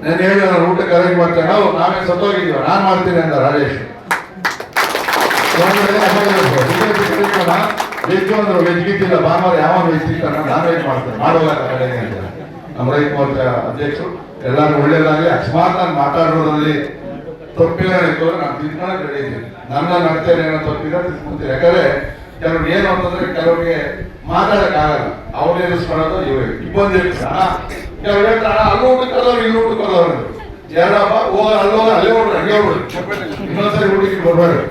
ನಾನು ಹೇಳಿದ ಊಟಕ್ಕೆ ಅರೇಂಜ್ ಮಾಡ್ತೇನೆ. ನಾವೇ ಸತ್ತೋಗಿದ್ದೀವ, ನಾನು ಮಾಡ್ತೀನಿ ಅಂದ ರಾಜೇಶ್. ವೆಜ್ ಅಂದ್ರು ವೆಜ್ ಗಿದ್ದಿಲ್ಲ, ಭಾನುವಾರ ಯಾವ ವೆಜ್ ಸಿಗ್ತಾನ, ನಾನ್ ವೆಜ್ ಮಾಡ್ತೇನೆ ಮಾಡುವಾಗ ಕಡೆ ಅಂತ ನಮ್ಮ ರೈತ ಮೋರ್ಚಾ ಅಧ್ಯಕ್ಷರು. ಎಲ್ಲರೂ ಒಳ್ಳೇದಾಗಲಿ. ಅಕಸ್ಮಾತ್ ನಾನು ಮಾತಾಡೋದ್ರಲ್ಲಿ ತಪ್ಪಿಲ್ಲ ಇತ್ತು ನಾನು ತಿಳ್ಕೊಳಕ್ ರೆಡಿ ಇದ್ದೀನಿ. ನನ್ನ ನಡ್ತೇನೆ ಏನೋ ತಪ್ಪಿಲ್ಲ ತಿಳ್ಕೊಂತೀನಿ. ಯಾಕಂದ್ರೆ ಕೆಲವ್ರಿಗೆ ಏನು ಅಂತಂದ್ರೆ ಕೆಲವ್ರಿಗೆ ಮಾತಾಡಕ್ ಆಗಲ್ಲ, ಅವ್ರು ಎನಿಸ್ಕೊಳ್ಳೋದು ಇವ್ರಿಗೆ ಇಬ್ಬಂದು ಇರ್ತಾರ. ಕೆಲವ್ರು ಹೇಳ್ತಾರ ಅಲ್ಲಿ ಊಟಕ್ಕೆ ಕದವ್ರು ಇಲ್ಲಿ ಊಟಕ್ಕೆ ಕದವ್ರು ಎರಡಪ್ಪ ಹೋಗ ಅಲ್ಲೋಗ ಅಲ್ಲೇ ಹೋಗ್ರಿ ಹಂಗೆ ಹೋಗ್ರಿ, ಇನ್ನೊಂದ್ಸರಿ ಊಟಕ್ಕೆ ಬರ್ಬೇಡ್ರಿ.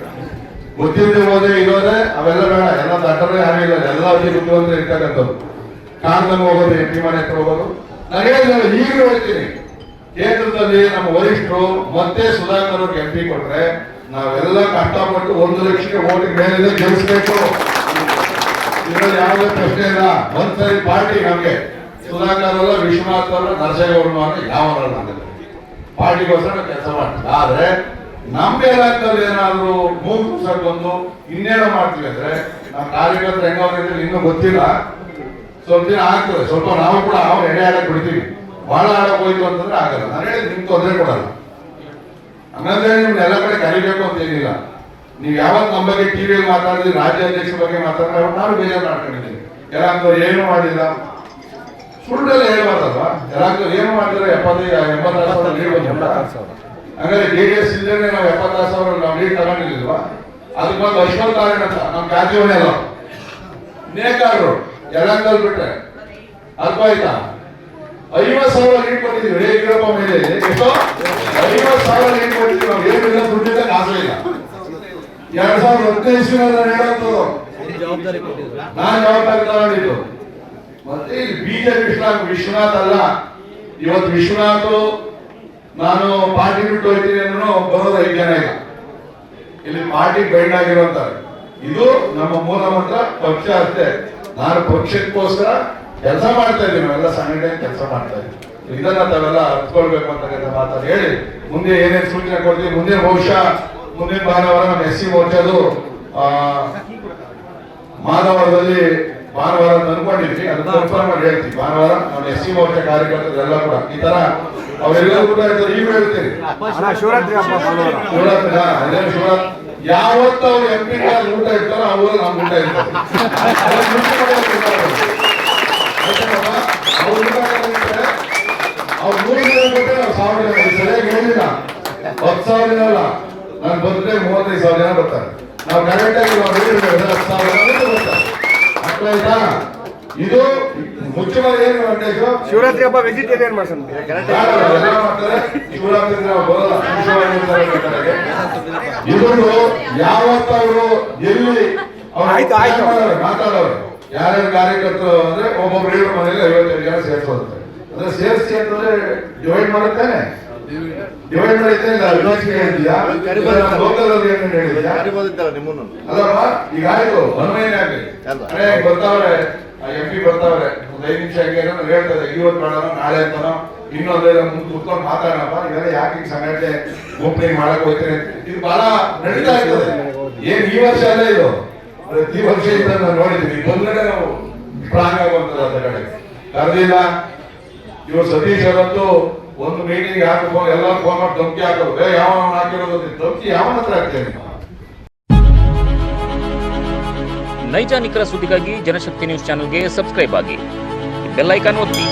ಗೊತ್ತಿಲ್ಲದೆ ಹೋದ್ರೆ ಇರೋದೆ ಅವೆಲ್ಲ ಬೇಡ. ಎಲ್ಲ ದಟ್ಟರೇ ಆಗಿಲ್ಲ, ಎಲ್ಲ ಅತಿ ಬುದ್ಧಿವಂತ ಇರ್ತಕ್ಕಂಥದ್ದು. ಕಾರಣದಲ್ಲಿ ಹೋಗೋದು, ಎಂಟಿ ಮನೆ ಹತ್ರ ಹೋಗೋದು. ನಾನು ಹೇಳಿದ್ರೆ ಈಗಲೂ ಹೇಳ್ತೀನಿ, ಕೇಂದ್ರದಲ್ಲಿ ನಮ್ಮ ವರಿಷ್ಠರು ಮತ್ತೆ ಸುಧಾಕರ್ ಅವ್ರಿಗೆ ಎಂಪಿ ಕೊಟ್ರೆ ನಾವೆಲ್ಲ ಕಷ್ಟಪಟ್ಟು 1 ಲಕ್ಷಕ್ಕೆ ಓಟಿಗೆ ಮೇಲಿದೆ ಗೆಲ್ಲಿಸ್ಬೇಕು. ಇದರಲ್ಲಿ ಯಾವುದೇ ಪ್ರಶ್ನೆ ಇಲ್ಲ. ಒಂದ್ಸರಿ ಪಾರ್ಟಿ ನಮ್ಗೆ ಸುಧಾಕರ್ ಅವರ, ವಿಶ್ವನಾಥ್ ಅವರ, ನರಸೇಗೌಡರು ಅಂತ ಯಾವಲ್ಲ ಪಾರ್ಟಿಗೋಸ್ಕರ ಕೆಲಸ ಮಾಡ್ತೀವಿ. ಆದ್ರೆ ನಮ್ಮ ಇಲಾಖೆಯಲ್ಲಿ ಏನಾದ್ರು ಮೂಗ್ ಬಂದು ಇನ್ನೇನೋ ಮಾಡ್ತೀವಿ ಅಂದ್ರೆ ನಮ್ಮ ಕಾರ್ಯಕರ್ತರು ಹೆಂಗವ್ರಿಗೆ ಇನ್ನೂ ಗೊತ್ತಿಲ್ಲ. ಸ್ವಲ್ಪ ದಿನ ಆಗ್ತದೆ, ಸ್ವಲ್ಪ ನಾವು ಕೂಡ ಅವ್ರು ಎಡೆ ಆಡಕ್ ಬಿಡ್ತೀವಿ. ಬಹಳ ಆಡಕ್ ಹೋಯ್ತು ಅಂತಂದ್ರೆ ಆಗಲ್ಲ. ನಾನು ಹೇಳಿದ್ ನಿಮ್ ತೊಂದರೆ ಕೊಡಲ್ಲ. ಹಂಗಂದ್ರೆ ನಿಮ್ಗೆ ಎಲ್ಲ ಕಡೆ ಕರಿಬೇಕು ಅಂತ ಏನಿಲ್ಲ. ನೀವು ಯಾವತ್ತು ನಮ್ಮ ಬಗ್ಗೆ ಟಿವಿಯಲ್ಲಿ ಮಾತಾಡಿದ್ರಿ, ರಾಜ್ಯಾಧ್ಯಕ್ಷರ ಬಗ್ಗೆ ಮಾತಾಡಿದ್ರೆ ನಾನು ಬೇಜಾರು ಮಾಡ್ಕೊಂಡಿದ್ದೀನಿ. ಎಲ್ಲಾಂತವ್ರು ಏನು ಮಾಡಿಲ್ಲ, ಸುಳ್ಳೆಲ್ಲ ಹೇಳ್ಬಾರ್ದಲ್ವಾ. ಎಲ್ಲಾಂತವ್ರು ಏನು ಮಾಡಿದ್ರೆ 76,000 ಲೀಡ್ ಬಂದ. ಹಂಗಾದ್ರೆ JDS ಇಲ್ಲದೆ ನಾವು 76,000 ನಾವು ಲೀಡ್ ತಗೊಂಡಿಲ್ವಾ? ಅದಕ್ಕೆ ಒಂದು ಅಶ್ವಥ್ ನಾರಾಯಣ ಅಂತ ನಮ್ಮ ಜಾತಿಯವನೇ ಅಲ್ಲ, ನೇಕಾರರು ಎಲ್ಲಂತಲ್ಲಿ ಬಿಟ್ರೆ ಅಲ್ಪ ಆಯ್ತಾ 50,000 ಲೀಡ್ ಕೊಟ್ಟಿದ್ದೀವಿ. ಯಡಿಯೂರಪ್ಪ ಮೇಲೆ ಎಷ್ಟೋ 50,000 ಲೀಡ್ ಕೊಟ್ಟಿದ್ದೀವಿ. ನಾವು ಏನಿಲ್ಲ, ದುಡ್ಡಿಂದ ಕಾಸು ಇಲ್ಲ. 2015 ಹೇಳೋದು ನಾನು ಜವಾಬ್ದಾರಿ ತಗೊಂಡಿದ್ದು. ಮತ್ತೆ ಇಲ್ಲಿ ಬಿಜೆಪಿ ವಿಶ್ವನಾಥ್ ಅಲ್ಲ. ಇವತ್ತು ವಿಶ್ವನಾಥ್ ನಾನು ಪಾರ್ಟಿ ಬಿಟ್ಟು ಹೋಗ್ತೀನಿ ಅನ್ನೋ ಬರೋದು 5 ಜನ ಇಲ್ಲ. ಇಲ್ಲಿ ಪಾರ್ಟಿ ಬೈಂಡ್ ಆಗಿರುವಂತಾರೆ. ಇದು ನಮ್ಮ ಮೂಲ ಮಂತ್ರ ಪಕ್ಷ ಅಷ್ಟೇ. ನಾನು ಪಕ್ಷಕ್ಕೋಸ್ಕರ ಕೆಲಸ ಮಾಡ್ತಾ ಇದ್ದೀನಿ, ನಾವೆಲ್ಲ ಸಂಘಟನೆ ಕೆಲಸ ಮಾಡ್ತಾ ಇದ್ದೀವಿ. ಇದನ್ನ ತಾವೆಲ್ಲ ಅರ್ಥಕೊಳ್ಬೇಕು ಅಂತಕ್ಕಂಥ ಮಾತನ್ನು ಹೇಳಿ ಮುಂದೆ ಏನೇನು ಸೂಚನೆ ಕೊಡ್ತೀವಿ. ಮುಂದಿನ ಬಹುಶಃ ಮುಂದಿನ ಭಾನುವಾರ ನಮ್ಮ SC ಮೋರ್ಚಾದು ಮಾನವರದಲ್ಲಿ ಭಾನುವಾರ ಅನ್ಕೊಂಡಿದ್ವಿ. ಅದು ಕನ್ಫರ್ಮ್ ಮಾಡಿ ಹೇಳ್ತೀವಿ. ಭಾನುವಾರ ನಮ್ಮ SC ಮೋರ್ಚಾ ಕಾರ್ಯಕರ್ತರೆಲ್ಲ ಕೂಡ ಈ ತರ ಅವರೆಲ್ಲರೂ ಕೂಡ ಈಗ ಹೇಳ್ತೀರಿ. ಶಿವರಾತ್ರಿ ಯಾವತ್ತು ಅವ್ರು MP ಊಟ ಇರ್ತಾರೋ ಆ ಊರಲ್ಲಿ ನಮ್ಗೆ ಊಟ ಇರ್ತಾರೆ. ಅವ್ರು 3 ದಿನ ಕೊಟ್ಟರೆ ನಾವು 1,000 ಜನ ಸರಿಯಾಗಿ ಹೇಳಿಲ್ಲ. 10,000 ಜನ ಅಲ್ಲ, ನಾನು ಬಂದ್ರೆ 35,000 ಜನ ಬರ್ತಾರೆ. ನಾವು ಕರೆಕ್ಟ್ ಆಗಿ 10,000 ಜನ ಬರ್ತಾರೆ. ಅರ್ಥಾಯ್ತಾ? ಇದು ಮುಖ್ಯವಾಗಿ ಏನು ಶಿವರಾತ್ರಿ ಹಬ್ಬ ವೆಜಿಟೇರಿಯನ್ ಮಾಡ್ತಾರೆ. ಶಿವರಾತ್ರಿ ನಾವು ಬರೋಲ್ಲ. ಇದೊಂದು ಯಾವತ್ತವರು ಎಲ್ಲಿ ಮಾತಾಡೋರು ಯಾರ್ಯಾರು ಕಾರ್ಯಕರ್ತರು ಅಂದ್ರೆ ಒಬ್ಬೊಬ್ರು ಹೇಳೋ ಮನೆಯಲ್ಲಿ 55 ಜನ ಸೇರ್ಸೋದಂತೆ. ಅಂದ್ರೆ ಸೇರಿಸಿ ಅಂತಂದ್ರೆ ಡಿವೈಡ್ ಮಾಡುತ್ತೇನೆ, ಡಿವೈಡ್ ಮಾಡಿದ್ದೇನೆ. ಲೋಕಲ್ ಅಲ್ಲಿ ಏನು ಹೇಳಿದ್ಯಾ ಅಲ್ಲಮ್ಮ? ಈಗ ಆಯ್ತು, ಅನ್ವಯನೇ ಆಗಲಿ. ಬರ್ತಾವ್ರೆ MP ಬರ್ತಾವ್ರೆ, ಒಂದು 5 ನಿಮಿಷ ಹಂಗೆ ಹೇಳ್ತಾರೆ, ಇವತ್ತು ಮಾಡೋಣ ನಾಳೆ ಅಂತಾನೋ ಇನ್ನೊಂದು ಮುಂದೆ ಕುತ್ಕೊಂಡು ಮಾತಾಡೋಣಪ್ಪ. ಇವೆಲ್ಲ ಯಾಕೆ ಸಂಘಟನೆ ಓಪನಿಂಗ್ ಮಾಡಕ್ ಹೋಗ್ತೇನೆ. ಇದು ಬಹಳ ನಡೀತಾ ಇರ್ತದೆ. ಏನ್ ಈ ವರ್ಷ ಅಲ್ಲ, ಇದು ಪ್ರತಿ ವರ್ಷ ಇಂದ ನಾವು ನೋಡಿದ್ವಿ. ಬಂದ್ರೆ ನಾವು ಸ್ಟ್ರಾಂಗ್ ಆಗುವಂತದ್ದು ಅಂತ ಕಡೆ ಕರೆದಿಲ್ಲ. ಇವರು ಸತೀಶ್ ಅವರಂತೂ ಒಂದು ಮೀಟಿಂಗ್ ಹಾಕಿ ಎಲ್ಲರೂ ಫೋನ್ ಮಾಡಿ ಧಮಕಿ ಹಾಕೋದು. ಯಾವನ ಹಾಕಿರೋದು ಧಮಕಿ ಯಾವನ ಹತ್ರ ಹಾಕ್ತೇನೆ. ನೈಜ ನಿಖರ ಸುದ್ದಿಗಾಗಿ ಜನಶಕ್ತಿ ನ್ಯೂಸ್ ಚಾನೆಲ್ಗೆ ಸಬ್ಸ್ಕ್ರೈಬ್ ಆಗಿ, ಬೆಲ್ ಐಕಾನ್ ಒತ್ತಿ.